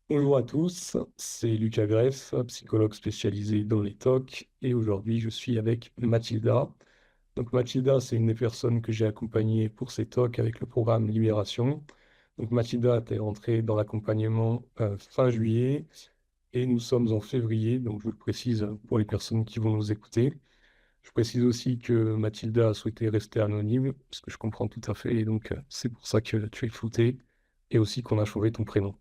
Bonjour à tous, c'est Lucas Greff, psychologue spécialisé dans les TOC, et aujourd'hui je suis avec Mathilda. Donc Mathilda, c'est une des personnes que j'ai accompagnées pour ces TOC avec le programme Libération. Donc Mathilda est rentrée dans l'accompagnement fin juillet et nous sommes en février, donc je vous le précise pour les personnes qui vont nous écouter. Je précise aussi que Mathilda a souhaité rester anonyme, parce que je comprends tout à fait, et donc c'est pour ça que tu es floutée, et aussi qu'on a changé ton prénom.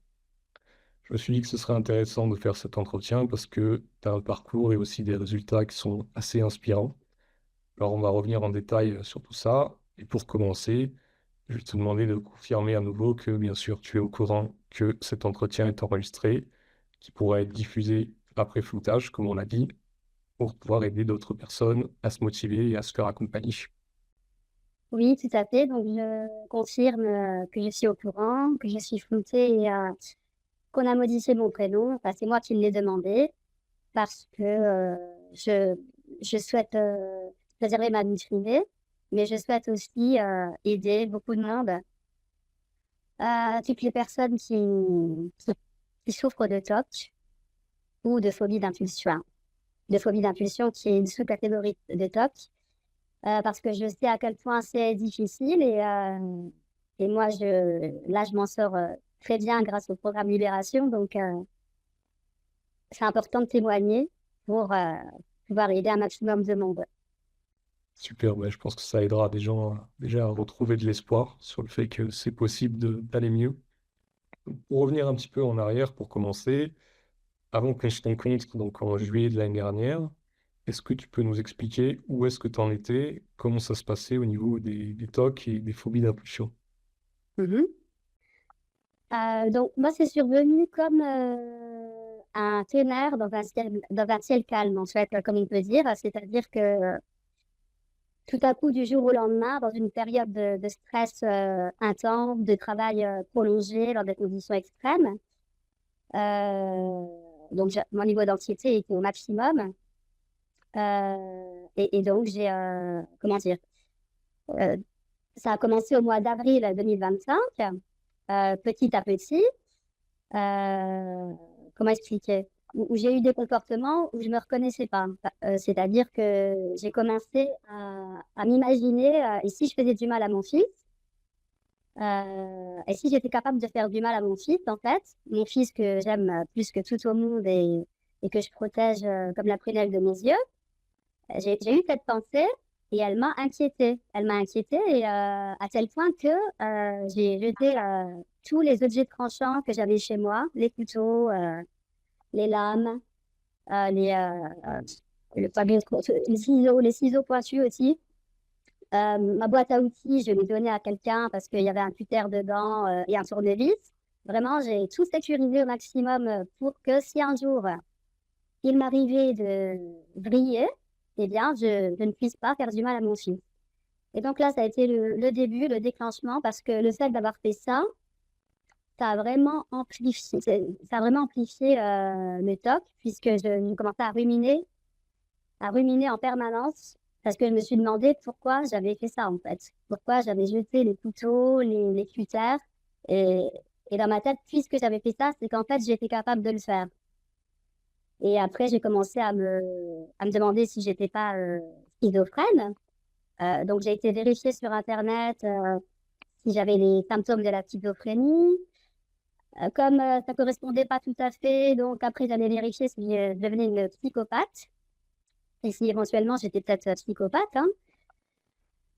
Je me suis dit que ce serait intéressant de faire cet entretien parce que tu as un parcours et aussi des résultats qui sont assez inspirants. Alors, on va revenir en détail sur tout ça. Et pour commencer, je vais te demander de confirmer à nouveau que, bien sûr, tu es au courant que cet entretien est enregistré, qui pourra être diffusé après floutage, comme on l'a dit, pour pouvoir aider d'autres personnes à se motiver et à se faire accompagner. Oui, tout à fait. Donc, je confirme que je suis au courant, que je suis floutée et qu'on a modifié mon prénom. Enfin, c'est moi qui l'ai demandé parce que je souhaite préserver ma vie privée, mais je souhaite aussi aider beaucoup de monde, toutes les personnes qui souffrent de TOC ou de phobie d'impulsion. De phobie d'impulsion qui est une sous-catégorie de TOC. Parce que je sais à quel point c'est difficile et moi, là, je m'en sors très bien grâce au programme Libération. Donc, c'est important de témoigner pour pouvoir aider un maximum de monde. Super, je pense que ça aidera des gens déjà à retrouver de l'espoir sur le fait que c'est possible d'aller mieux. Pour revenir un petit peu en arrière, pour commencer, avant que je t'en compte, donc en juillet de l'année dernière, est-ce que tu peux nous expliquer où est-ce que tu en étais, comment ça se passait au niveau des TOC et des phobies d'impulsion? Mhm. Donc, moi, c'est survenu comme un tonnerre dans un ciel calme, en fait, comme on peut dire. C'est-à-dire que tout à coup, du jour au lendemain, dans une période de stress intense, de travail prolongé, dans des conditions extrêmes, Euh, donc, mon niveau d'anxiété était au maximum. Et donc, comment dire, euh, ça a commencé au mois d'avril 2025, petit à petit. Euh, comment expliquer? Où j'ai eu des comportements où je me reconnaissais pas. C'est-à-dire que j'ai commencé à m'imaginer, et si je faisais du mal à mon fils, et si j'étais capable de faire du mal à mon fils, en fait, mon fils que j'aime plus que tout au monde et que je protège comme la prunelle de mes yeux, j'ai eu cette pensée et elle m'a inquiétée. Elle m'a inquiétée et à tel point que j'ai jeté tous les objets tranchants que j'avais chez moi, les couteaux, les lames, les, les ciseaux pointus aussi. Ma boîte à outils, je l'ai donnée à quelqu'un parce qu'il y avait un cutter dedans et un tournevis. Vraiment, j'ai tout sécurisé au maximum pour que si un jour il m'arrivait de vriller, eh bien, je ne puisse pas faire du mal à mon fils. Et donc là, ça a été le début, le déclenchement, parce que le fait d'avoir fait ça, ça a vraiment amplifié le TOC, puisque je commençais à ruminer en permanence parce que je me suis demandé pourquoi j'avais fait ça en fait. Pourquoi j'avais jeté les couteaux, les cutters. Et, et dans ma tête, puisque j'avais fait ça, c'est qu'en fait, j'étais capable de le faire. Et après, j'ai commencé à me demander si j'étais pas schizophrène. Donc, j'ai été vérifier sur Internet si j'avais les symptômes de la schizophrénie. Comme ça correspondait pas tout à fait, donc après, j'allais vérifier si je devenais une psychopathe. Et si éventuellement j'étais peut-être psychopathe, hein.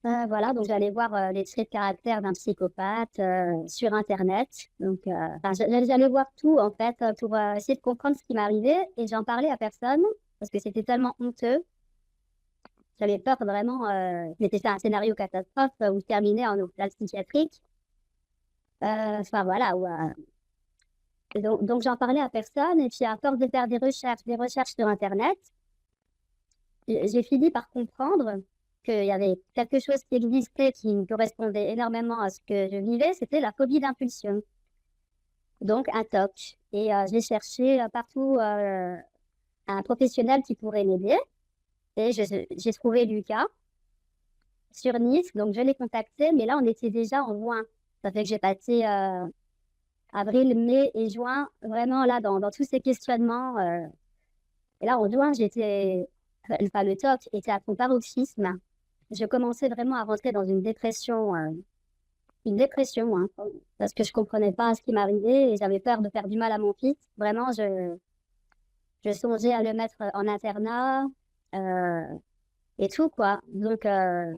Voilà, donc j'allais voir les traits de caractère d'un psychopathe sur Internet. Donc, enfin, j'allais voir tout en fait pour essayer de comprendre ce qui m'arrivait et j'en parlais à personne parce que c'était tellement honteux. J'avais peur vraiment, c'était ça un scénario catastrophe où je terminais en hôpital psychiatrique. Enfin voilà, donc j'en parlais à personne et puis à force de faire des recherches sur Internet, j'ai fini par comprendre qu'il y avait quelque chose qui existait qui me correspondait énormément à ce que je vivais, c'était la phobie d'impulsion, donc un TOC. Et j'ai cherché partout un professionnel qui pourrait m'aider. Et j'ai trouvé Lucas sur Nice, donc je l'ai contacté, mais là on était déjà en juin. Ça fait que j'ai passé avril, mai et juin, vraiment là, dans tous ces questionnements. Et là, en juin, enfin, le TOC était à son paroxysme. Je commençais vraiment à rentrer dans une dépression, hein, parce que je comprenais pas ce qui m'arrivait et j'avais peur de faire du mal à mon fils. Vraiment, je songeais à le mettre en internat euh, et tout, quoi. Donc, et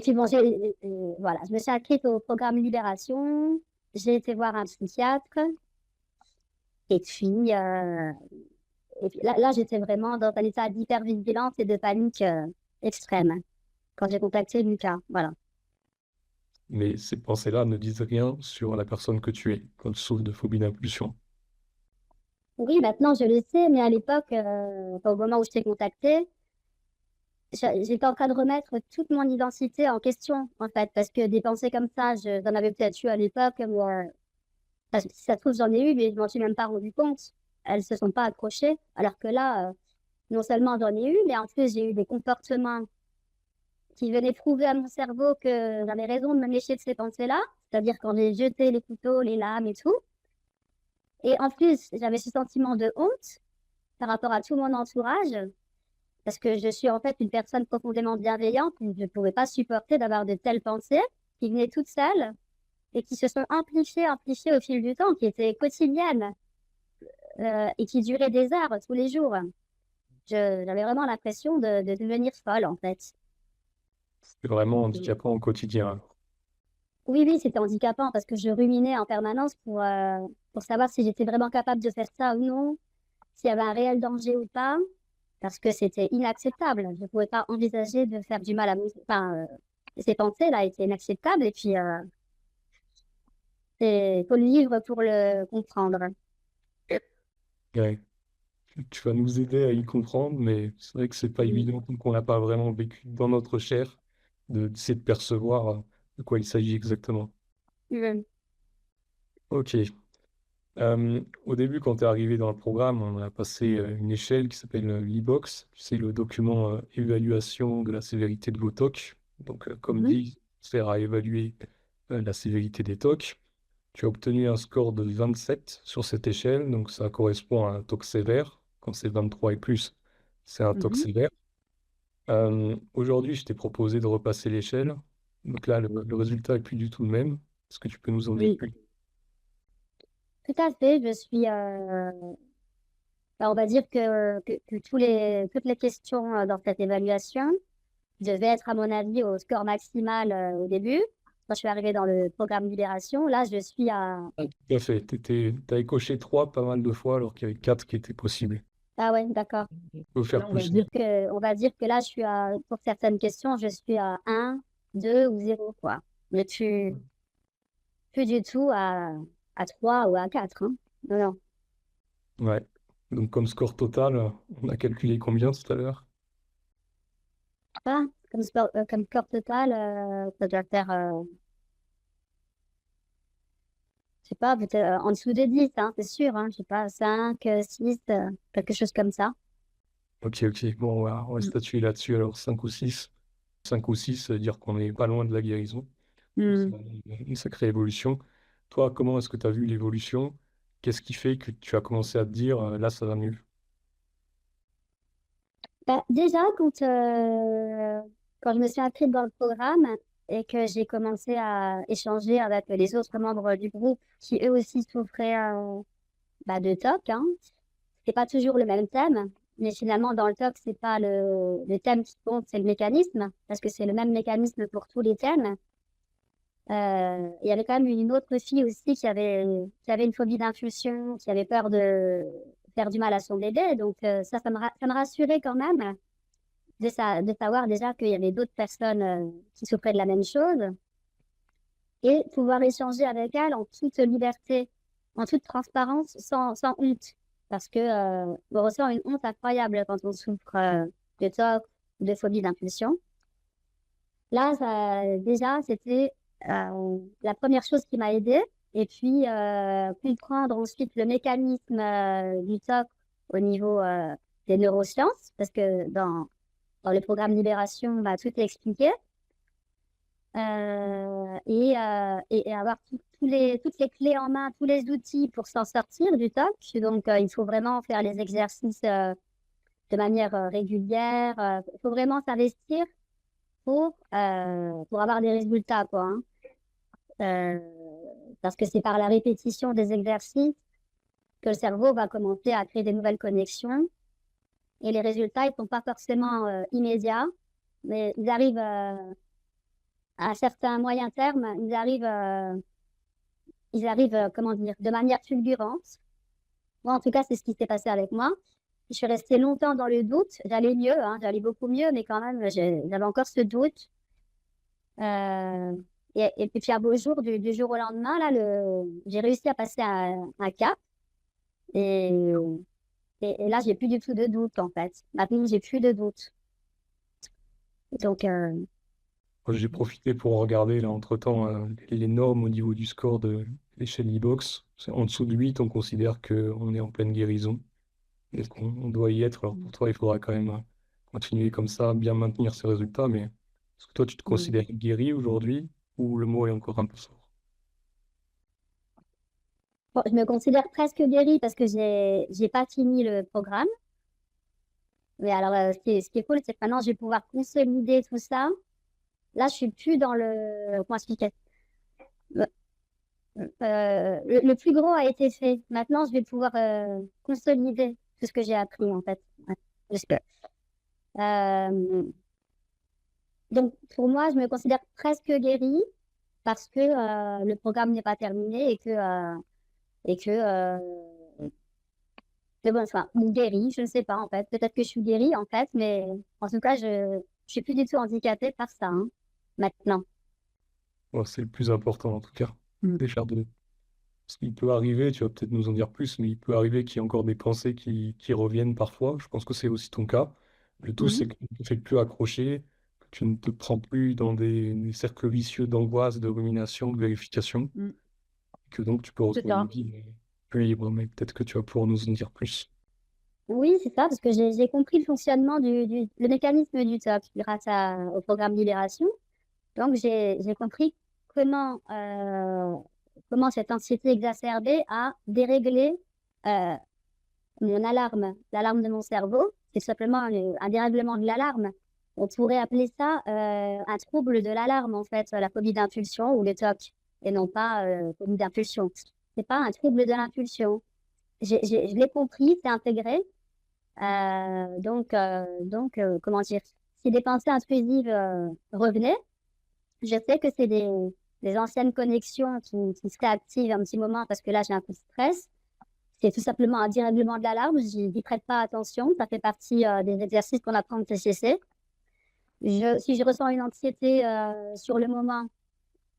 puis bon, voilà, je me suis inscrite au programme Libération. J'ai été voir un psychiatre. Et puis, là, j'étais vraiment dans un état d'hypervigilance et de panique extrême quand j'ai contacté Lucas. Voilà. Mais ces pensées-là ne disent rien sur la personne que tu es quand tu souffres de phobie d'impulsion. Oui, maintenant je le sais, mais à l'époque, enfin, au moment où je t'ai contacté, j'étais en train de remettre toute mon identité en question, en fait, parce que des pensées comme ça, j'en avais peut-être eu à l'époque, parce que si ça se trouve, j'en ai eu, mais je m'en suis même pas rendu compte. Elles se sont pas accrochées, alors que là, non seulement j'en ai eu, mais en plus, j'ai eu des comportements qui venaient prouver à mon cerveau que j'avais raison de me méfier de ces pensées-là, c'est-à-dire quand j'ai jeté les couteaux, les lames et tout. Et en plus, j'avais ce sentiment de honte par rapport à tout mon entourage, parce que je suis en fait une personne profondément bienveillante, et je ne pouvais pas supporter d'avoir de telles pensées qui venaient toutes seules et qui se sont amplifiées au fil du temps, qui étaient quotidiennes et qui duraient des heures tous les jours. J'avais vraiment l'impression de devenir folle, en fait. C'est vraiment handicapant au quotidien. Oui, oui, c'était handicapant parce que je ruminais en permanence pour savoir si j'étais vraiment capable de faire ça ou non, s'il y avait un réel danger ou pas, parce que c'était inacceptable. Je ne pouvais pas envisager de faire du mal à mon... Enfin, ces pensées-là étaient inacceptables et puis il faut le vivre pour le comprendre. Ouais. Tu vas nous aider à y comprendre, mais c'est vrai que c'est pas Mm. évident tant qu'on n'a pas vraiment vécu dans notre chair d'essayer de percevoir de quoi il s'agit exactement. Mm. Ok. Au début, quand tu es arrivé dans le programme, on a passé une échelle qui s'appelle l'e-box. C'est le document évaluation de la sévérité de vos TOC. Donc, comme Mhm. dit, sert à évaluer la sévérité des TOC. Tu as obtenu un score de 27 sur cette échelle, donc ça correspond à un TOC sévère. Quand c'est 23 et plus, c'est un TOC Mhm. sévère. Aujourd'hui, je t'ai proposé de repasser l'échelle. Donc là, le résultat est plus du tout le même. Est-ce que tu peux nous en dire Oui, plus? tout à fait. On va dire que toutes les questions dans cette évaluation devaient être, à mon avis, au score maximal au début. Quand je suis arrivée dans le programme Libération, là, je suis à... Ah, tout à fait. T'avais coché 3 pas mal de fois alors qu'il y avait 4 qui étaient possibles. Ah ouais, d'accord. On peut faire Là, plus. on va dire que là, pour certaines questions, je suis à 1, 2 ou 0, quoi. Mais plus du tout à 3 ou à 4, hein. Non, non. Ouais. Donc comme score total, on a calculé combien tout à l'heure? Pas comme score total, ça doit faire, je sais pas, peut-être en dessous de 10, hein, c'est sûr, hein. Je sais pas, 5, 6, quelque chose comme ça. Ok, ok. Bon, on va Mm. statuer là-dessus. Alors 5 ou 6. 5 ou 6, ça veut dire qu'on n'est pas loin de la guérison. Donc, c'est Mm. une sacrée évolution. Toi, comment est-ce que tu as vu l'évolution? Qu'est-ce qui fait que tu as commencé à te dire, là, ça va mieux? Bah, déjà, quand je me suis inscrite dans le programme et que j'ai commencé à échanger avec les autres membres du groupe qui eux aussi souffraient de TOC, hein. C'est pas toujours le même thème, mais finalement, dans le TOC, c'est pas le thème qui compte, c'est le mécanisme, parce que c'est le même mécanisme pour tous les thèmes. Il y avait quand même une autre fille aussi qui avait une phobie d'infusion, qui avait peur de faire du mal à son bébé. Donc, ça me rassurait quand même de savoir déjà qu'il y avait d'autres personnes qui souffraient de la même chose et pouvoir échanger avec elles en toute liberté, en toute transparence, sans honte. Parce que on ressent une honte incroyable quand on souffre de TOC ou de phobie d'impulsion. Là, déjà, c'était la première chose qui m'a aidée. Et puis, comprendre ensuite le mécanisme du TOC au niveau des neurosciences, parce que dans le programme Libération, tout est expliqué. et avoir toutes les clés en main, tous les outils pour s'en sortir du TOC. Donc, il faut vraiment faire les exercices de manière régulière. Il faut vraiment s'investir pour avoir des résultats, quoi, hein. Euh, Parce que c'est par la répétition des exercices que le cerveau va commencer à créer des nouvelles connexions. Et les résultats, ils sont pas forcément immédiats, mais ils arrivent à un certain moyen terme, ils arrivent, comment dire, de manière fulgurante. Moi, en tout cas, c'est ce qui s'est passé avec moi. Je suis restée longtemps dans le doute. J'allais mieux, hein, j'allais beaucoup mieux, mais quand même, j'avais encore ce doute. Euh, et puis, un beau jour, du jour au lendemain, là, j'ai réussi à passer un cap. Et, et là, j'ai plus du tout de doute, en fait. Maintenant, j'ai plus de doute. Donc, Moi, j'ai profité pour regarder là entre-temps les normes au niveau du score de l'échelle e-box. C'est en dessous de 8, on considère qu'on est en pleine guérison. Donc on doit y être. Alors pour toi, il faudra quand même continuer comme ça, bien maintenir ces résultats. Mais est-ce que toi, tu te considères guéri aujourd'hui ou le mot est encore un peu fort? bon, je me considère presque guérie parce que j'ai pas fini le programme. Mais alors, ce qui est cool, c'est que maintenant, je vais pouvoir consolider tout ça. Là, je suis plus dans le... Comment expliquer? Le plus gros a été fait. Maintenant, je vais pouvoir consolider tout ce que j'ai appris, en fait. Ouais. Euh, donc, pour moi, je me considère presque guérie parce que le programme n'est pas terminé et que mais bon, enfin, ou guérie, je ne sais pas, en fait. Peut-être que je suis guérie, en fait, mais en tout cas, je suis plus du tout handicapée par ça, hein, maintenant. Ouais, c'est le plus important en tout cas. Déjà ce qui peut arriver, tu vas peut-être nous en dire plus, mais il peut arriver qu'il y ait encore des pensées qui reviennent parfois. Je pense que c'est aussi ton cas. Le tout, c'est Mhm. que tu ne te fais plus accrocher, que tu ne te prends plus dans des cercles vicieux d'angoisse, de rumination, de vérification, Mm. que donc tu peux C'est retrouver une ça. vie plus libre. Mais peut-être que tu vas pouvoir nous en dire plus. Oui, c'est ça, parce que j'ai compris le fonctionnement le mécanisme du TOC grâce au programme Libération. Donc, j'ai compris comment, comment cette anxiété exacerbée a déréglé euh, mon alarme, l'alarme de mon cerveau. C'est simplement un dérèglement de l'alarme. On pourrait appeler ça un trouble de l'alarme, en fait, la phobie d'impulsion ou le TOC, et non pas phobie d'impulsion. C'est pas un trouble de l'impulsion. Je l'ai compris, c'est intégré. Comment dire, si des pensées intrusives revenaient, je sais que c'est des anciennes connexions qui se réactivent un petit moment parce que là, j'ai un coup de stress. C'est tout simplement un dérèglement de l'alarme. J'y prête pas attention. Ça fait partie des exercices qu'on apprend au TCC. Si je ressens une anxiété sur le moment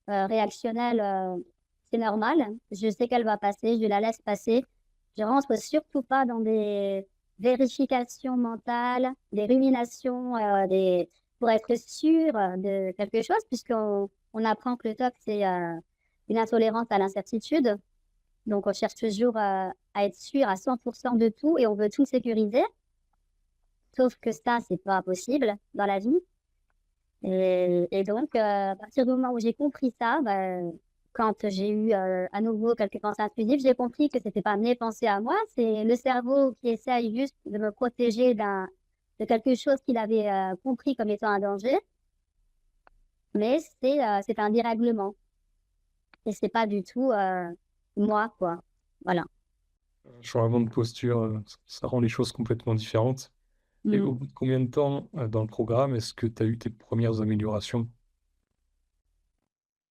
réactionnelle, c'est normal. Je sais qu'elle va passer. Je la laisse passer. Je rentre surtout pas dans des vérifications mentales, des ruminations, pour être sûr de quelque chose, puisqu'on apprend que le TOC, c'est une intolérance à l'incertitude. Donc, on cherche toujours à être sûr à 100% de tout et on veut tout sécuriser. Sauf que ça, c'est pas possible dans la vie. Et donc, à partir du moment où j'ai compris ça, ben, quand j'ai eu à nouveau quelques pensées intrusives, j'ai compris que c'était pas mes pensées à moi, c'est le cerveau qui essaye juste de me protéger de quelque chose qu'il avait compris comme étant un danger, mais c'est un dérèglement. Et c'est pas du tout moi, quoi. Voilà. Changement de posture, ça rend les choses complètement différentes. Et Mm. au bout de combien de temps dans le programme est-ce que tu as eu tes premières améliorations?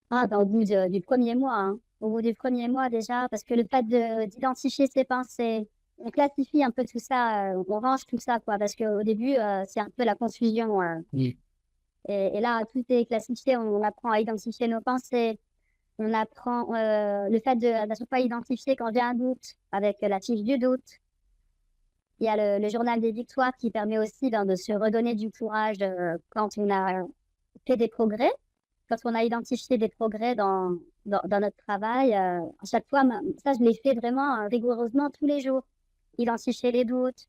Ah, ben, du premier mois, hein. Au bout du premier mois déjà, parce que le fait d'identifier ses pensées, on classifie un peu tout ça, on range tout ça, quoi, parce qu'au début, c'est un peu la confusion. Oui. Et là, tout est classifié, on apprend à identifier nos pensées, on apprend le fait d'à chaque fois identifier quand j'ai un doute avec la fiche du doute. Il y a le journal des victoires qui permet aussi ben, de se redonner du courage quand on a fait des progrès, quand on a identifié des progrès dans notre travail. À chaque fois, ça, je l'ai fait vraiment rigoureusement tous les jours. Identifier les doutes,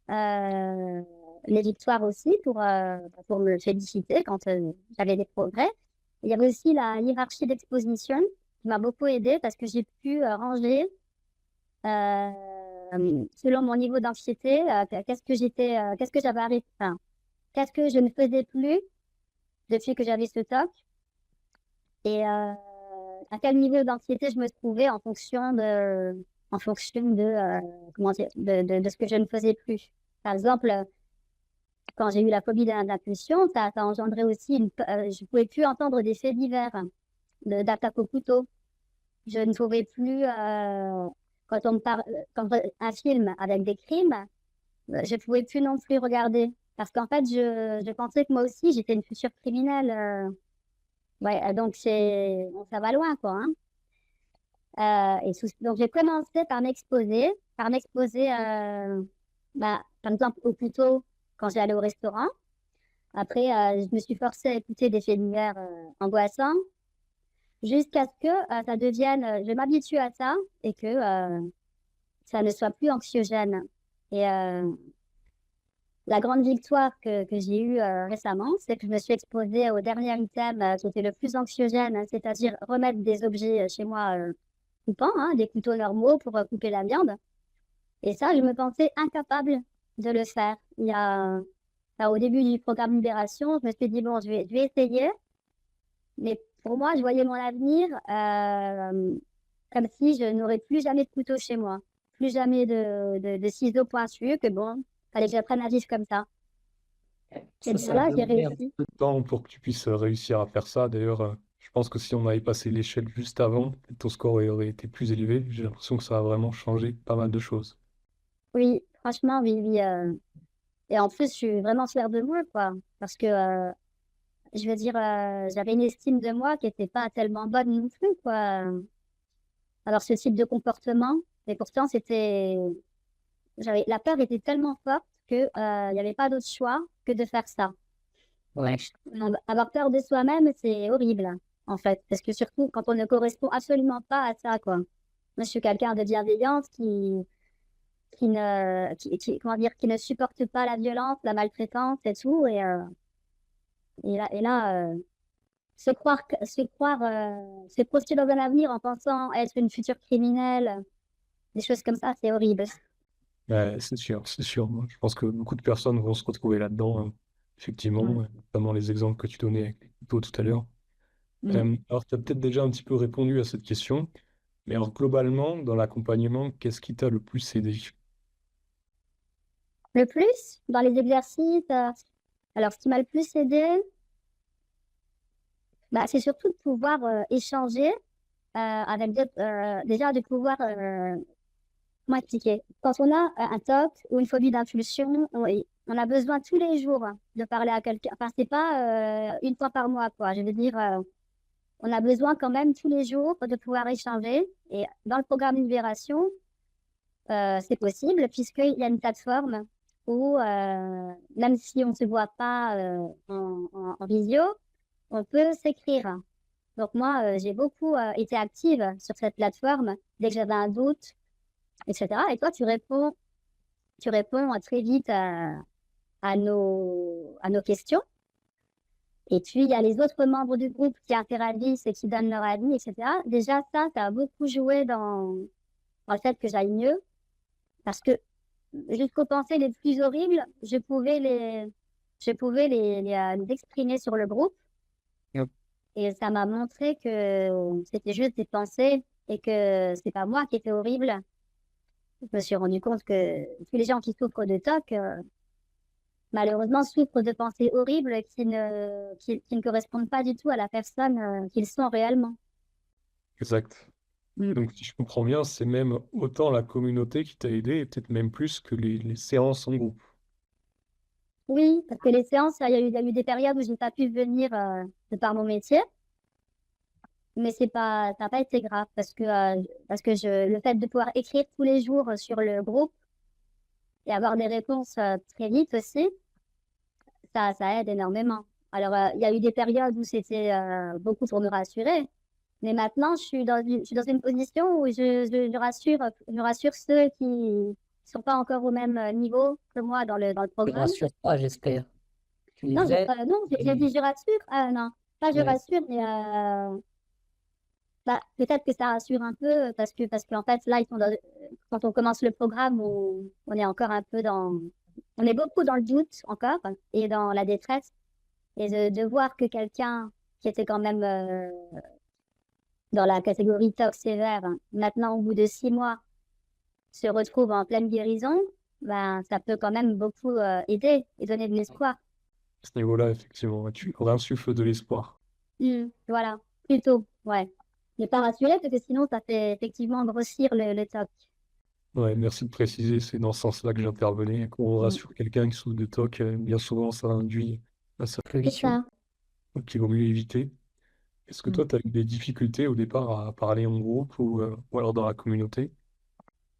les victoires aussi pour me féliciter quand j'avais des progrès. Il y avait aussi la hiérarchie d'exposition qui m'a beaucoup aidée parce que j'ai pu ranger selon mon niveau d'anxiété, qu'est-ce que j'avais arrêté, enfin, qu'est-ce que je ne faisais plus depuis que j'avais ce TOC et à quel niveau d'anxiété je me trouvais en fonction de comment dire, de ce que je ne faisais plus. Par exemple, quand j'ai eu la phobie d'impulsion, ça a engendré aussi je ne pouvais plus entendre des faits divers, d'attaque au couteau. Je ne pouvais plus, quand on me parle, quand un film avec des crimes, je ne pouvais plus non plus regarder. Parce qu'en fait, je pensais que moi aussi, j'étais une future criminelle. Ouais, donc ça va loin, quoi. Hein. Donc, j'ai commencé par m'exposer, par exemple, au couteau quand j'allais au restaurant. Après, je me suis forcée à écouter des faits divers angoissants jusqu'à ce que ça devienne, je m'habitue à ça et que ça ne soit plus anxiogène. Et la grande victoire que j'ai eue récemment, c'est que je me suis exposée au dernier item qui était le plus anxiogène, hein, c'est-à-dire remettre des objets chez moi coupants, hein, des couteaux normaux pour couper la viande. Et ça, je me pensais incapable de le faire. Au début du programme Libération, je me suis dit, bon, je vais essayer. Mais pour moi, je voyais mon avenir comme si je n'aurais plus jamais de couteau chez moi, plus jamais de ciseaux pointus, que bon, fallait que j'apprenne à vivre comme ça. Et bien Ça a là, j'ai donné un réussi. peu de temps pour que tu puisses réussir à faire ça. D'ailleurs, je pense que si on avait passé l'échelle juste avant, ton score aurait été plus élevé. J'ai l'impression que ça a vraiment changé pas mal de choses. Oui, franchement, oui, oui. Et en plus, je suis vraiment fière de moi, quoi. Parce que, je veux dire, j'avais une estime de moi qui n'était pas tellement bonne non plus, quoi. Alors, ce type de comportement, et pourtant, la peur était tellement forte que, il n'y avait pas d'autre choix que de faire ça. Ouais. Avoir peur de soi-même, c'est horrible, en fait, parce que surtout quand on ne correspond absolument pas à ça, quoi. Moi, je suis quelqu'un de bienveillante comment dire, qui ne supporte pas la violence, la maltraitance et tout, et là, se projeter dans un avenir en pensant être une future criminelle, des choses comme ça, c'est horrible. Ouais, c'est sûr, c'est sûr. Moi, je pense que beaucoup de personnes vont se retrouver là-dedans, effectivement, Ouais. notamment les exemples que tu donnais avec les couteaux tout à l'heure. Mm. Alors, tu as peut-être déjà un petit peu répondu à cette question, mais alors globalement, dans l'accompagnement, qu'est-ce qui t'a le plus aidé? Le plus, dans les exercices, alors ce qui m'a le plus aidé, c'est surtout de pouvoir échanger avec d'autres, déjà de pouvoir, comment expliquer, quand on a un TOC ou une phobie d'impulsion, on a besoin tous les jours de parler à quelqu'un. Enfin, c'est pas une fois par mois, quoi. Je veux dire, on a besoin quand même tous les jours de pouvoir échanger. Et dans le programme Libération, c'est possible puisqu'il y a une plateforme où, même si on ne se voit pas en visio, on peut s'écrire. Donc moi, j'ai beaucoup été active sur cette plateforme dès que j'avais un doute, etc. Et toi, tu réponds très vite à nos questions. Et puis, il y a les autres membres du groupe qui interagissent et qui donnent leur avis, etc. Déjà, ça a beaucoup joué dans le fait que j'aille mieux. Parce que jusqu'aux pensées les plus horribles, je pouvais les exprimer sur le groupe. Yep. Et ça m'a montré que c'était juste des pensées et que c'est pas moi qui étais horrible. Je me suis rendu compte que tous les gens qui souffrent de TOC, malheureusement, souffrent de pensées horribles qui ne correspondent pas du tout à la personne qu'ils sont réellement. Exact. Mm. Donc, si je comprends bien, c'est même autant la communauté qui t'a aidé, et peut-être même plus que les séances en groupe. Oui, parce que les séances, il y a eu des périodes où j'ai pas pu venir de par mon métier, mais ça n'a pas été grave parce que le fait de pouvoir écrire tous les jours sur le groupe et avoir des réponses très vite aussi, ça aide énormément. Alors, il y a eu des périodes où c'était beaucoup pour me rassurer, mais maintenant, je suis dans une position où je rassure ceux qui ne sont pas encore au même niveau que moi dans le Tu ne programme. rassures pas, j'espère. Tu Non, les aides. non, j'ai dit je rassure. Ah, non. Pas je Ouais. rassure, mais bah, peut-être que ça rassure un peu parce qu'en fait, là, quand on commence le programme, on est encore un peu on est beaucoup dans le doute encore et dans la détresse. Et de voir que quelqu'un qui était quand même dans la catégorie tox sévère, maintenant, au bout de 6 mois, se retrouve en pleine guérison, ben, ça peut quand même beaucoup aider et donner de l'espoir. À ce niveau-là, effectivement, ouais, tu insuffles de l'espoir. Voilà, plutôt, ouais. Ne pas rassurer parce que sinon, ça fait effectivement grossir le TOC. Ouais, merci de préciser, c'est dans ce sens-là que j'intervenais. Quand on Mm. rassure quelqu'un qui souffre de TOC, bien souvent, ça induit à sa C'est rémission, ça. donc il vaut mieux éviter. Est-ce que Mm. toi, tu as eu des difficultés au départ à parler en groupe ou alors dans la communauté?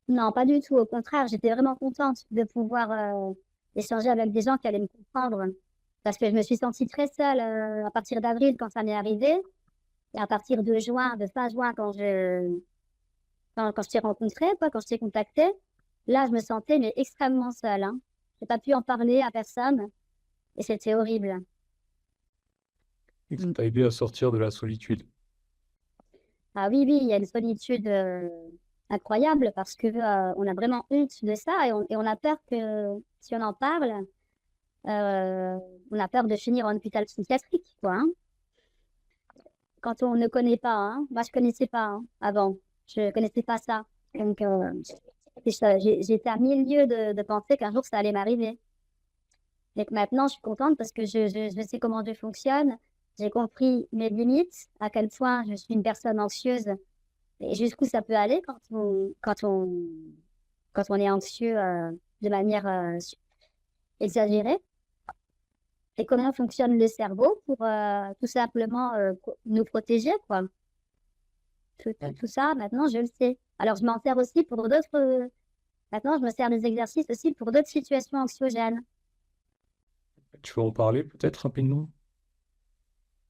Non, pas du tout. Au contraire, j'étais vraiment contente de pouvoir échanger avec des gens qui allaient me comprendre. Parce que je me suis sentie très seule à partir d'avril quand ça m'est arrivé. Et à partir de juin, de fin juin, quand je t'ai rencontré, quoi, quand je t'ai contacté, là, je me sentais mais extrêmement seule. Hein. J'ai pas pu en parler à personne et c'était horrible. Et ça Mm. t'a aidé à sortir de la solitude. Ah oui, oui, il y a une solitude incroyable parce que on a vraiment honte de ça et on a peur que si on en parle, euh, on a peur de finir en hôpital psychiatrique, quoi. Hein. Quand on ne connaît pas, hein. Moi, je connaissais pas hein, avant. Je connaissais pas ça. Donc, j'étais à mille lieues de penser qu'un jour ça allait m'arriver. Et que maintenant, je suis contente parce que je sais comment je fonctionne. J'ai compris mes limites, à quel point je suis une personne anxieuse et jusqu'où ça peut aller quand on est anxieux de manière exagérée. Et comment fonctionne le cerveau pour tout simplement nous protéger, quoi. Tout ça, maintenant, je le sais. Alors, je m'en sers aussi pour d'autres. Maintenant, je me sers des exercices aussi pour d'autres situations anxiogènes. Tu veux en parler peut-être rapidement?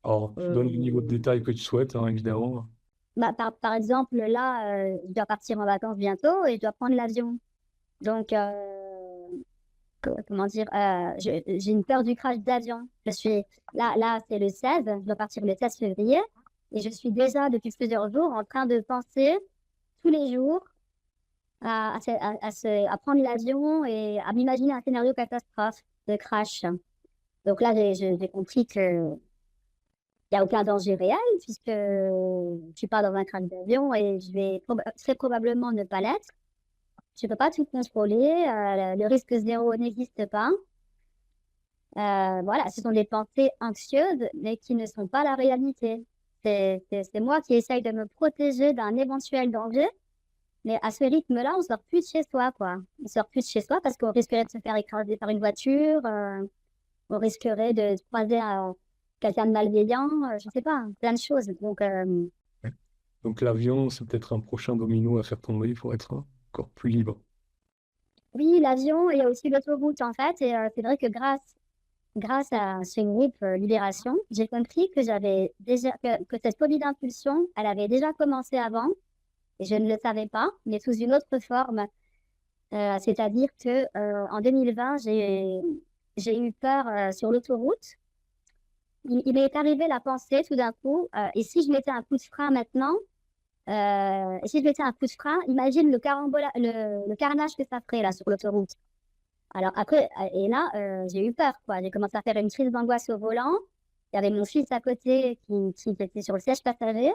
Alors, tu donnes le niveau de Euh, détail que tu souhaites, hein, évidemment. Bah, par exemple, là, je dois partir en vacances bientôt et je dois prendre l'avion. Donc, comment dire, j'ai une peur du crash d'avion. Là, c'est le 16, je dois partir le 16 février et je suis déjà depuis plusieurs jours en train de penser tous les jours à prendre l'avion et à m'imaginer un scénario catastrophe de crash. Donc là, j'ai compris que il n'y a aucun danger réel puisque je suis pas dans un crash d'avion et je vais très probablement ne pas l'être. Je ne peux pas tout contrôler. Le risque zéro n'existe pas. Voilà, ce sont des pensées anxieuses, mais qui ne sont pas la réalité. C'est moi qui essaye de me protéger d'un éventuel danger. Mais à ce rythme-là, on sort plus de chez soi, quoi. On sort plus de chez soi parce qu'on risquerait de se faire écraser par une voiture, on risquerait de croiser quelqu'un de malveillant, je sais pas, plein de choses. Donc, Ouais. Donc l'avion, c'est peut-être un prochain domino à faire tomber pour être encore plus libre. oui, l'avion et aussi l'autoroute, en fait. Et c'est vrai que grâce à ce groupe Libération, j'ai compris que que cette phobie d'impulsion, elle avait déjà commencé avant. Et je ne le savais pas, mais sous une autre forme. C'est-à-dire que en 2020, j'ai eu peur sur l'autoroute. Il m'est arrivé la pensée tout d'un coup, et si je mettais un coup de frein maintenant, et si je mettais un coup de frein, imagine le carnage que ça ferait là sur l'autoroute. Alors après, et là, j'ai eu peur, quoi. J'ai commencé à faire une crise d'angoisse au volant. Il y avait mon fils à côté qui était sur le siège passager.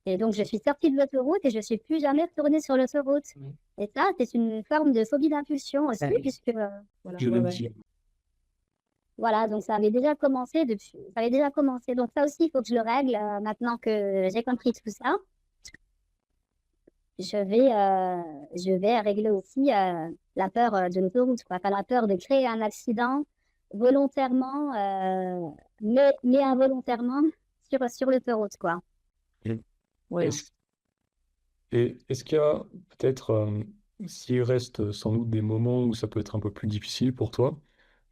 Et donc, je suis sortie de l'autoroute et je suis plus jamais retournée sur l'autoroute. Mm. Et ça, c'est une forme de phobie d'impulsion aussi, Ouais. puisque, voilà. Je Ouais, l'ai ouais. dit. Voilà, donc ça avait déjà commencé depuis. Ça avait déjà commencé. Donc ça aussi, il faut que je le règle maintenant que j'ai compris tout ça. Je vais régler aussi la peur de l'autoroute, quoi. Enfin, la peur de créer un accident volontairement, mais involontairement sur l'autoroute, quoi. Et Ouais. Est-ce est-ce qu'il y a peut-être, s'il reste sans doute des moments où ça peut être un peu plus difficile pour toi,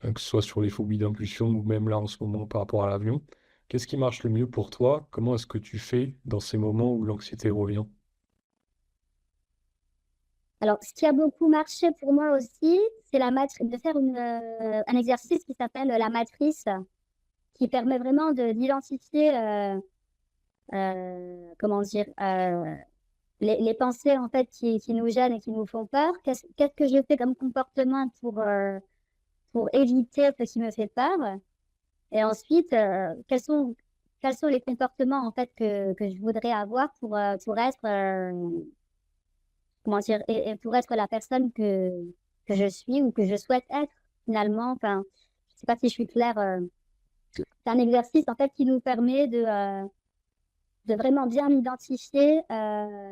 que ce soit sur les phobies d'impulsion ou même là en ce moment par rapport à l'avion, qu'est-ce qui marche le mieux pour toi? Comment est-ce que tu fais dans ces moments où l'anxiété revient? Alors, ce qui a beaucoup marché pour moi aussi, c'est de faire un exercice qui s'appelle la matrice. qui permet vraiment d'identifier, comment dire, les pensées en fait qui nous gênent et qui nous font peur. Qu'est-ce que je fais comme comportement pour éviter ce qui me fait peur? Et ensuite, quels sont les comportements en fait que je voudrais avoir pour être, comment dire, et pour être la personne que je suis ou que je souhaite être finalement. Enfin, je sais pas si je suis claire. C'est un exercice en fait qui nous permet de vraiment bien identifier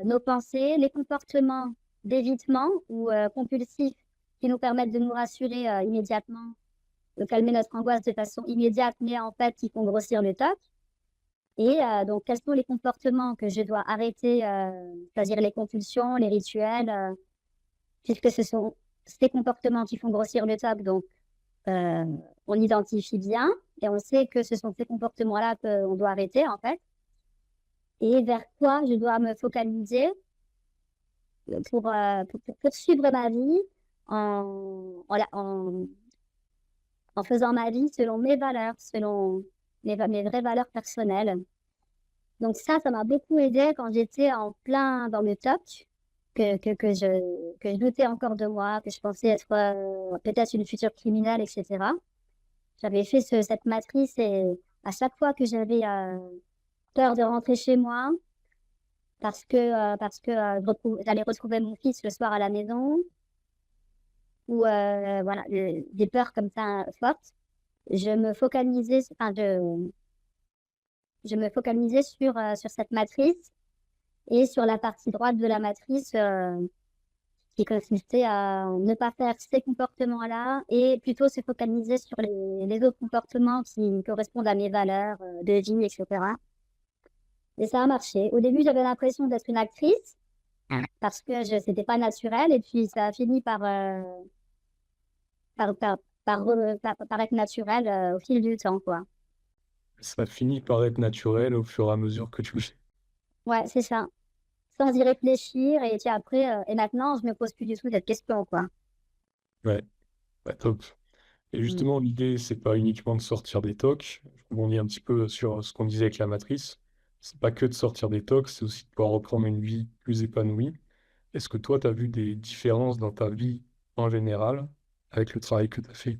nos pensées, les comportements d'évitement ou compulsifs qui nous permettent de nous rassurer immédiatement, de calmer notre angoisse de façon immédiate, mais en fait qui font grossir le TOC. Et donc, quels sont les comportements que je dois arrêter, c'est-à-dire les compulsions, les rituels, puisque ce sont ces comportements qui font grossir le TOC. Donc, on identifie bien et on sait que ce sont ces comportements-là qu'on doit arrêter, en fait. Et vers quoi je dois me focaliser pour poursuivre ma vie en faisant ma vie selon mes valeurs, selon mes vraies valeurs personnelles. Donc ça m'a beaucoup aidé quand j'étais en plein dans le TOC, que je doutais encore de moi, que je pensais être peut-être une future criminelle, etc. J'avais fait cette matrice et à chaque fois que j'avais peur de rentrer chez moi, parce que j'allais retrouver mon fils le soir à la maison, ou voilà, des peurs comme ça fortes, je me focalisais sur cette matrice et sur la partie droite de la matrice qui consistait à ne pas faire ces comportements-là et plutôt se focaliser sur les autres comportements qui correspondent à mes valeurs de vie, etc. Et ça a marché. Au début, j'avais l'impression d'être une actrice parce que c'était pas naturel et puis ça a fini par être naturel au fil du temps, quoi. Ça finit par être naturel au fur et à mesure que tu le fais. Ouais, c'est ça. Sans y réfléchir et puis après, et maintenant, je me pose plus du tout cette question, quoi. Ouais, bah, top. Et justement, l'idée, c'est pas uniquement de sortir des TOC. Je rebondis un petit peu sur ce qu'on disait avec la matrice. C'est pas que de sortir des TOC, c'est aussi de pouvoir reprendre une vie plus épanouie. Est-ce que toi, tu as vu des différences dans ta vie en général avec le travail que tu as fait?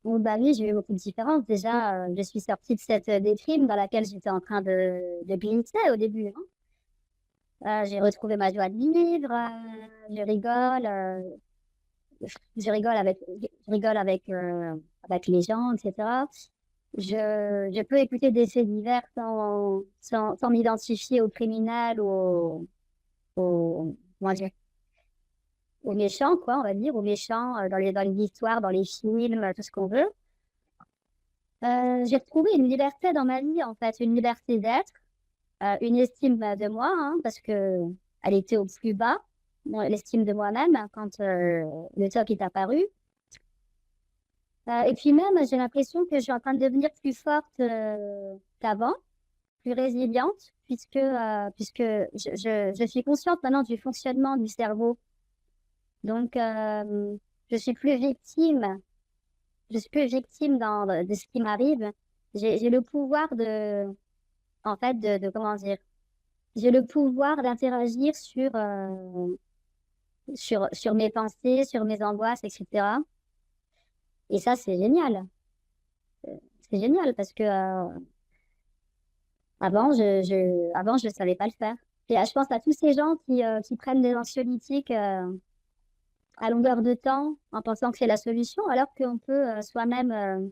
Bon, bah oui, j'ai eu beaucoup de différences. Déjà, je suis sortie de cette déprime dans laquelle j'étais en train de glisser au début, hein. J'ai retrouvé ma joie de vivre, je rigole, je rigole avec les gens, etc. Je peux écouter des faits divers sans m'identifier aux criminels ou comment dire, aux méchants, quoi, on va dire, aux méchants dans les histoires, dans les films, tout ce qu'on veut. J'ai retrouvé une liberté dans ma vie, en fait, une liberté d'être, une estime de moi, hein, parce que elle était au plus bas, l'estime de moi-même, hein, quand le TOC est apparu. Et puis même, j'ai l'impression que je suis en train de devenir plus forte qu'avant, plus résiliente, puisque je suis consciente maintenant du fonctionnement du cerveau. Donc, je suis plus victime. Je suis plus victime de ce qui m'arrive. J'ai le pouvoir en fait, comment dire, j'ai le pouvoir d'interagir sur mes pensées, sur mes angoisses, etc. Et ça, c'est génial. C'est génial parce que avant, je savais pas le faire. Et je pense à tous ces gens qui prennent des anxiolytiques à longueur de temps en pensant que c'est la solution, alors qu'on peut soi-même,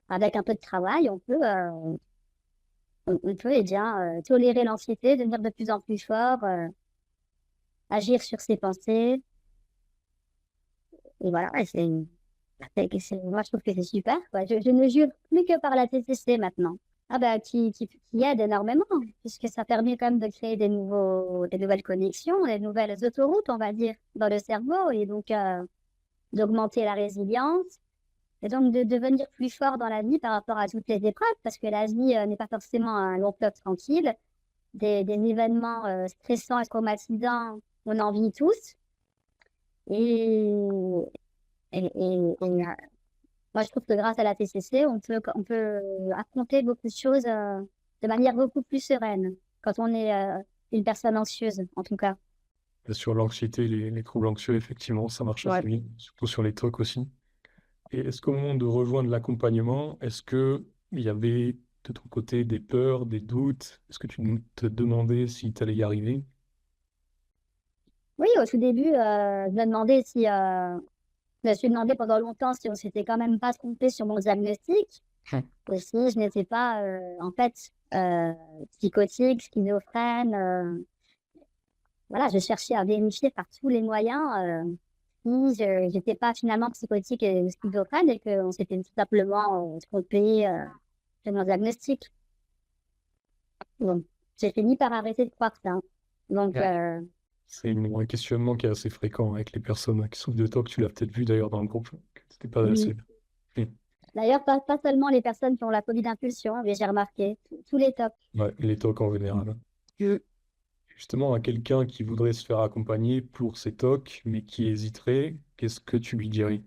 avec un peu de travail, on peut eh bien, tolérer l'anxiété, devenir de plus en plus fort, agir sur ses pensées. Et voilà, moi je trouve que c'est super, quoi. Je ne jure plus que par la TCC maintenant. Ah bah, qui aide énormément, puisque ça permet quand même de créer des nouvelles connexions, des nouvelles autoroutes, on va dire, dans le cerveau, et donc d'augmenter la résilience, et donc de devenir plus fort dans la vie par rapport à toutes les épreuves, parce que la vie n'est pas forcément un long fleuve tranquille. Des événements stressants et traumatisants, on en vit tous. Et Moi, je trouve que grâce à la TCC, on peut affronter beaucoup de choses de manière beaucoup plus sereine quand on est une personne anxieuse, en tout cas. Sur l'anxiété, les troubles anxieux, effectivement, ça marche assez Ouais. bien, surtout sur les TOC aussi. Et est-ce qu'au moment de rejoindre l'accompagnement, est-ce que il y avait de ton côté des peurs, des doutes? Est-ce que tu te demandais si tu allais y arriver? Oui, au tout début, je me suis demandé pendant longtemps si on s'était quand même pas trompé sur mon diagnostic. Ou si je n'étais pas, en fait, psychotique, schizophrène. Voilà, je cherchais à vérifier par tous les moyens si je n'étais pas finalement psychotique et schizophrène et qu'on s'était tout simplement trompé sur mon diagnostic. Bon, j'ai fini par arrêter de croire ça. Donc, Ouais. C'est un questionnement qui est assez fréquent avec les personnes qui souffrent de TOC. Tu l'as peut-être vu d'ailleurs dans le groupe, que c'était pas la oui. seule. Hmm. D'ailleurs, pas seulement les personnes qui ont la phobie d'impulsion, mais j'ai remarqué tous les TOC. Ouais, les TOC en général. Justement, à quelqu'un qui voudrait se faire accompagner pour ses TOC, mais qui hésiterait, qu'est-ce que tu lui dirais?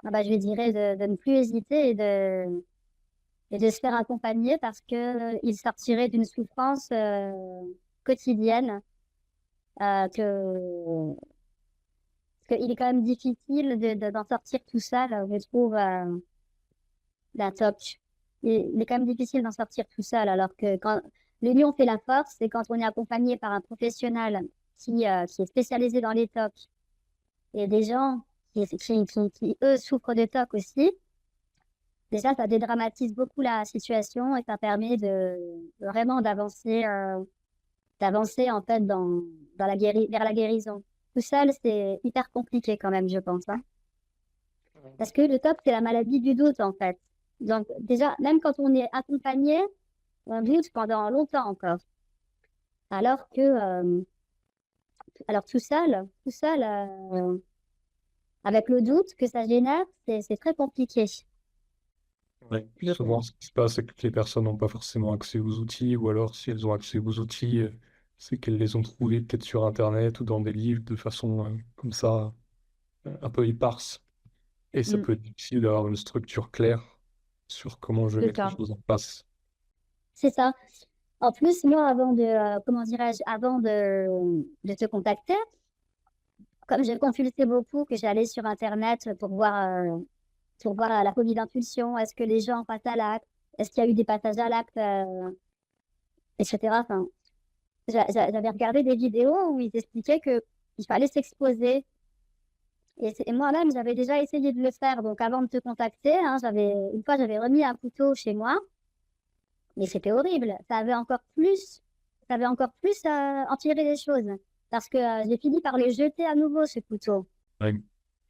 Ah bah, je lui dirais de ne plus hésiter et de se faire accompagner parce que il sortirait d'une souffrance quotidienne que parce qu'il est quand même difficile d'en sortir tout seul, je trouve, d'un TOC. Il est quand même difficile d'en sortir tout seul, alors que quand l'union fait la force, c'est quand on est accompagné par un professionnel qui est spécialisé dans les TOC et des gens qui, eux, souffrent de TOC aussi. Déjà, ça dédramatise beaucoup la situation et ça permet de vraiment d'avancer en fait vers la guérison. Tout seul, c'est hyper compliqué quand même, je pense, hein. Parce que le TOC, c'est la maladie du doute en fait. Donc déjà, même quand on est accompagné, on doute pendant longtemps encore. Alors que, alors tout seul, avec le doute que ça génère, c'est très compliqué. Ouais. Je Souvent, comprends. ce qui se passe, c'est que les personnes n'ont pas forcément accès aux outils, ou alors si elles ont accès aux outils, c'est qu'elles les ont trouvés peut-être sur Internet ou dans des livres de façon comme ça, un peu éparse. Et ça Mm. peut être difficile d'avoir une structure claire sur comment je vais C'est mettre les ça. choses en place. C'est ça. En plus, moi, avant de, comment dirais-je, avant de te contacter, comme je consultais beaucoup, que j'allais sur Internet pour voir la phobie d'impulsion, est-ce que les gens passent à l'acte, est-ce qu'il y a eu des passages à l'acte, etc. Enfin, j'avais regardé des vidéos où ils expliquaient que il fallait s'exposer. Et moi-même, j'avais déjà essayé de le faire. Donc, avant de te contacter, hein, une fois, j'avais remis un couteau chez moi, mais c'était horrible. Ça avait encore plus empiré les choses. Parce que j'ai fini par le jeter à nouveau, ce couteau. Ouais,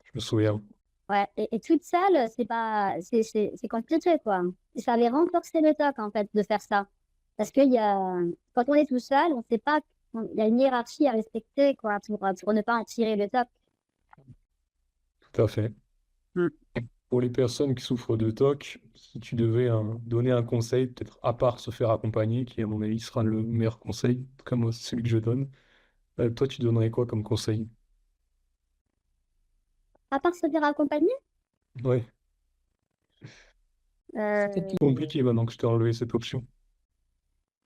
je me souviens. Ouais, et toute seule, c'est compliqué, quoi. Et ça avait renforcé le TOC, en fait, de faire ça. Parce que quand on est tout seul, on sait pas, il y a une hiérarchie à respecter, quoi, pour ne pas en tirer le TOC. Tout à fait. Mm. Pour les personnes qui souffrent de TOC, si tu devais donner un conseil, peut-être à part se faire accompagner, qui à mon avis sera le meilleur conseil, comme moi, c'est celui que je donne, toi tu donnerais quoi comme conseil? À part se faire accompagner, Ouais, C'était euh, plus compliqué maintenant que je t'ai enlevé cette option.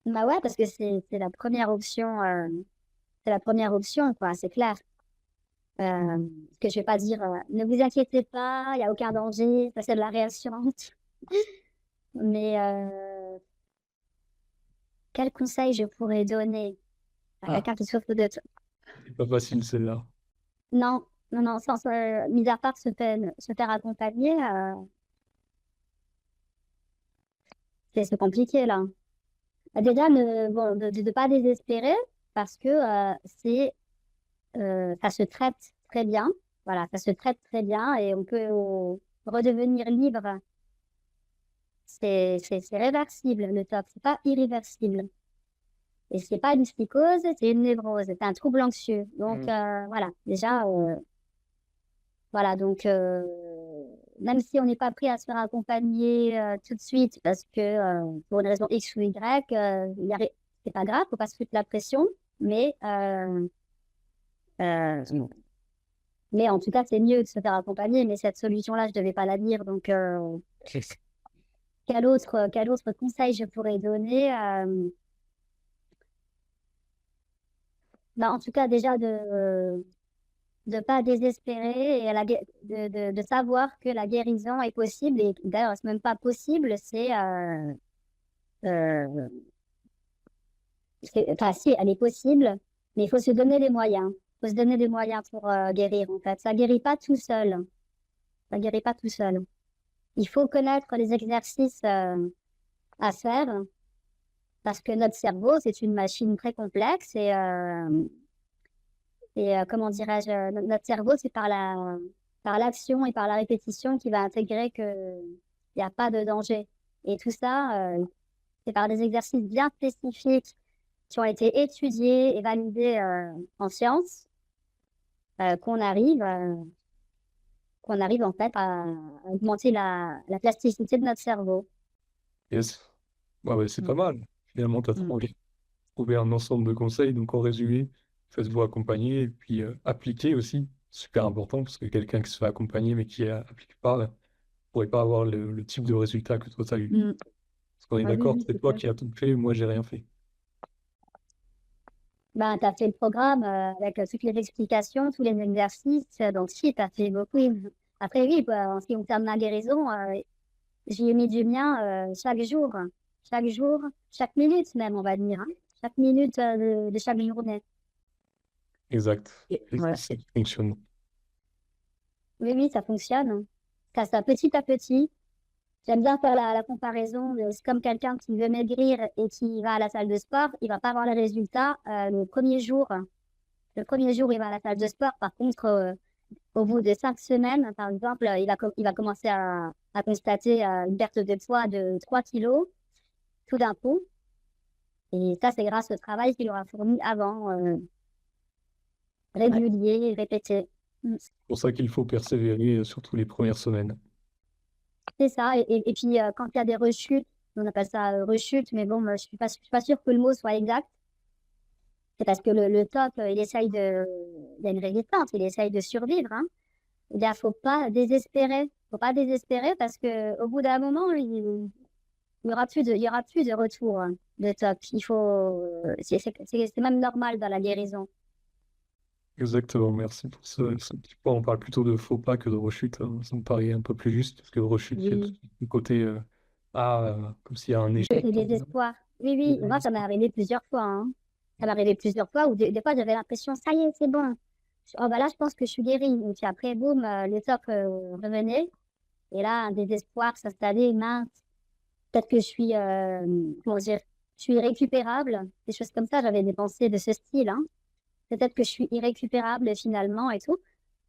bah ouais, parce que c'est la première option, c'est la première option, quoi, c'est clair. Que je vais pas dire, ne vous inquiétez pas, il n'y a aucun danger, ça c'est de la réassurance. Mais quel conseil je pourrais donner à Ah, quelqu'un qui souffre de... c'est pas facile celle-là. Non, non, non, mis à part se faire accompagner, c'est compliqué là. Déjà, bon, de pas désespérer parce que ça se traite très bien. Voilà, ça se traite très bien et on peut redevenir libre. C'est réversible, le TOC, c'est pas irréversible. Et c'est pas une psychose, c'est une névrose, c'est un trouble anxieux. Donc, Mm. voilà, déjà, voilà, donc, même si on n'est pas prêt à se faire accompagner tout de suite parce que pour une raison X ou Y, c'est pas grave, faut pas se foutre la pression, mais Mm. Mais en tout cas, c'est mieux de se faire accompagner. Mais cette solution-là, je devais pas la dire. Donc, quel autre conseil je pourrais donner? Bah, en tout cas, déjà de pas désespérer et de savoir que la guérison est possible. Et d'ailleurs, c'est même pas possible, euh, enfin, si, elle est possible, mais il faut se donner les moyens. Il faut se donner les moyens pour guérir, en fait. Ça guérit pas tout seul. Ça guérit pas tout seul. Il faut connaître les exercices à faire parce que notre cerveau, c'est une machine très complexe et comment dirais-je, notre cerveau, c'est par l'action et par la répétition qui va intégrer que il n'y a pas de danger. Et tout ça, c'est par des exercices bien spécifiques qui ont été étudiés et validés en sciences euh, qu'on arrive, euh, qu'on arrive en fait à augmenter la plasticité de notre cerveau. Yes. Ouais, c'est pas mal. Finalement, tu as trouvé un ensemble de conseils. Donc, en résumé, faites-vous accompagner et puis appliquez aussi. Super important parce que quelqu'un qui se fait accompagner mais qui applique pas, ne pourrait pas avoir le type de résultat que toi, tu as eu. Parce qu'on est Ah oui, d'accord, oui, c'est c'est toi clair. qui as tout fait, moi, j'ai rien fait. Ben, tu as fait le programme avec toutes les explications, tous les exercices. Donc, si, tu as fait beaucoup. Après, oui, en ce qui concerne ma guérison, j'y ai mis du mien chaque jour. Chaque jour, chaque minute même, on va dire. Hein. Chaque minute de chaque journée. Exact. Et Ouais. ça fonctionne. Oui, oui, ça fonctionne. Ça petit à petit. J'aime bien faire la comparaison. C'est comme quelqu'un qui veut maigrir et qui va à la salle de sport. Il va pas avoir les résultats le premier jour. Le premier jour, il va à la salle de sport. Par contre, au bout de 5 semaines, par exemple, il va commencer à constater une perte de poids de 3 kilos tout d'un coup. Et ça, c'est grâce au travail qu'il aura fourni avant, Ouais. régulier, répété. C'est pour ça qu'il faut persévérer, surtout les premières semaines. C'est ça. Et puis, quand il y a des rechutes, on appelle ça rechute, mais bon, je suis pas sûre que le mot soit exact. C'est parce que le top, il essaye il y a une résistance, il essaye de survivre, hein. Il ne faut pas désespérer. Faut pas désespérer parce que au bout d'un moment, il y aura plus de retour hein, de top. C'est même normal dans la guérison. Exactement, merci pour ce petit point. On parle plutôt de faux pas que de rechute, hein. Ça me paraît un peu plus juste, parce que rechute, il y a tout Oui. le côté comme s'il y a un échec. C'est désespoir. Oui, oui, moi, ça m'est arrivé plusieurs fois. Hein. Ça m'est arrivé plusieurs fois où des fois, j'avais l'impression, ça y est, c'est bon. Oh, bah là, je pense que je suis guérie. Et puis après, boum, le top revenait. Et là, un désespoir s'installait, mince. Peut-être que je suis, comment dire, je suis irrécupérable. Des choses comme ça, j'avais des pensées de ce style. Hein. Peut-être que je suis irrécupérable finalement et tout.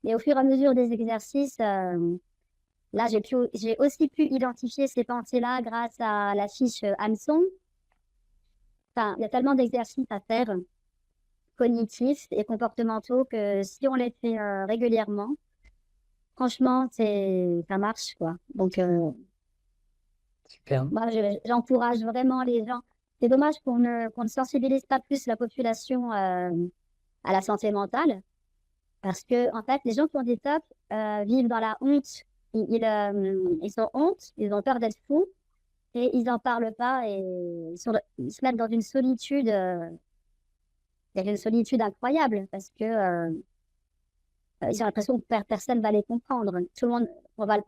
Et au fur et à mesure des exercices, là, j'ai aussi pu identifier ces pensées-là grâce à la fiche Hameçon. Enfin, il y a tellement d'exercices à faire, cognitifs et comportementaux, que si on les fait régulièrement, franchement, ça marche, quoi. Donc, Super. moi, j'encourage vraiment les gens. C'est dommage qu'on ne sensibilise pas plus la population à la santé mentale, parce que, en fait, les gens qui ont des TOP vivent dans la honte. Ils ont honte, ils ont peur d'être fous, et ils n'en parlent pas, et ils se mettent dans une solitude. Il y a une solitude incroyable parce que ils ont l'impression que personne va les comprendre. Tout le monde, on a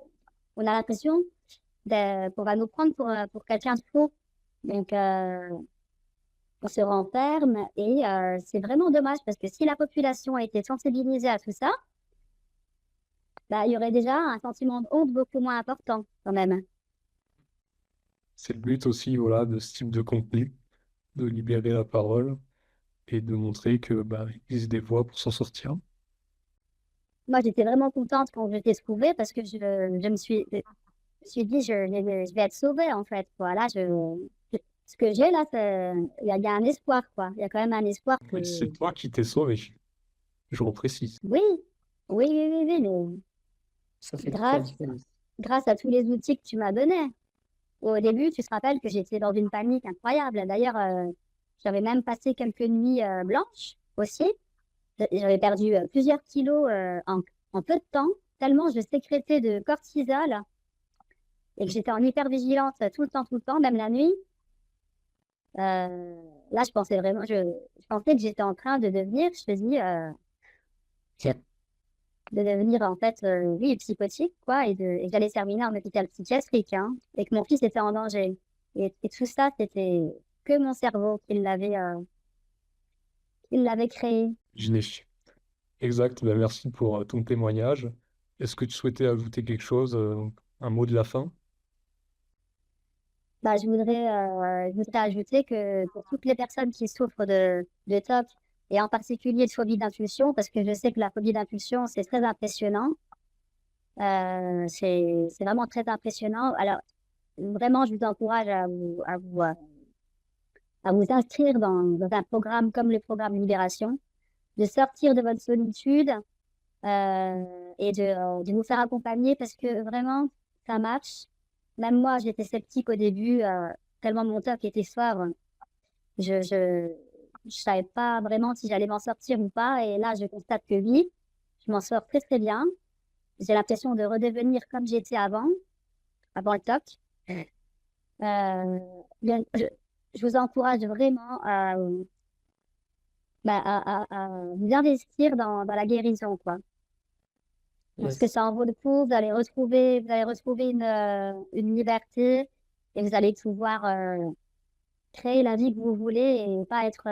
l'impression qu'on va nous prendre pour quelqu'un de faux. Donc, on se renferme et c'est vraiment dommage parce que si la population a été sensibilisée à tout ça, bah, il y aurait déjà un sentiment de honte beaucoup moins important quand même. C'est le but aussi, voilà, de ce type de contenu, de libérer la parole et de montrer que bah, il existe des voies pour s'en sortir. Moi, j'étais vraiment contente quand je t'ai trouvée parce que je me suis dit, je vais être sauvée en fait. Voilà, ce que j'ai là, il y a un espoir, quoi. Il y a quand même un espoir Oui, c'est que, toi qui t'es sauvé, je reprécise. oui, oui, oui, oui, oui, mais Ça fait toute la grâce, différence. grâce à tous les outils que tu m'as donnés. Au début, tu te rappelles que j'étais dans une panique incroyable. D'ailleurs, j'avais même passé quelques nuits blanches aussi. J'avais perdu plusieurs kilos en en peu de temps, tellement je sécrétais de cortisol et que j'étais en hypervigilance tout le temps, même la nuit. Là, je pensais vraiment, je pensais que j'étais en train de devenir, je te dis, de devenir en fait, oui, psychotique, quoi, et que j'allais terminer en hôpital psychiatrique, hein, et que mon fils était en danger. Et tout ça, c'était que mon cerveau qui l'avait créé. Imaginez. Exact, ben, merci pour ton témoignage. Est-ce que tu souhaitais ajouter quelque chose, un mot de la fin? Bah, je voudrais ajouter que pour toutes les personnes qui souffrent de TOC, et en particulier de phobie d'impulsion, parce que je sais que la phobie d'impulsion, c'est très impressionnant. C'est vraiment très impressionnant. Alors, vraiment, je vous encourage à vous inscrire dans un programme comme le programme Libération, de sortir de votre solitude et de vous faire accompagner parce que vraiment, ça marche. Même moi, j'étais sceptique au début, tellement mon TOC était fort. Je savais pas vraiment si j'allais m'en sortir ou pas. Et là, je constate que oui, je m'en sors très, très bien. J'ai l'impression de redevenir comme j'étais avant le TOC. Euh, je vous encourage vraiment à vous investir dans la guérison, quoi. Parce que Yes. ça en vaut le coup, vous allez retrouver une liberté et vous allez pouvoir créer la vie que vous voulez et pas être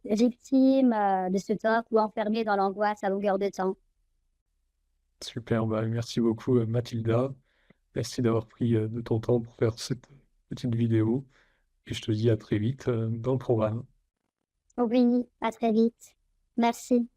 victime de ce TOC ou enfermé dans l'angoisse à longueur de temps. Super, bah, merci beaucoup Mathilda. Merci d'avoir pris de ton temps pour faire cette petite vidéo. Et je te dis à très vite dans le programme. Oui, à très vite. Merci.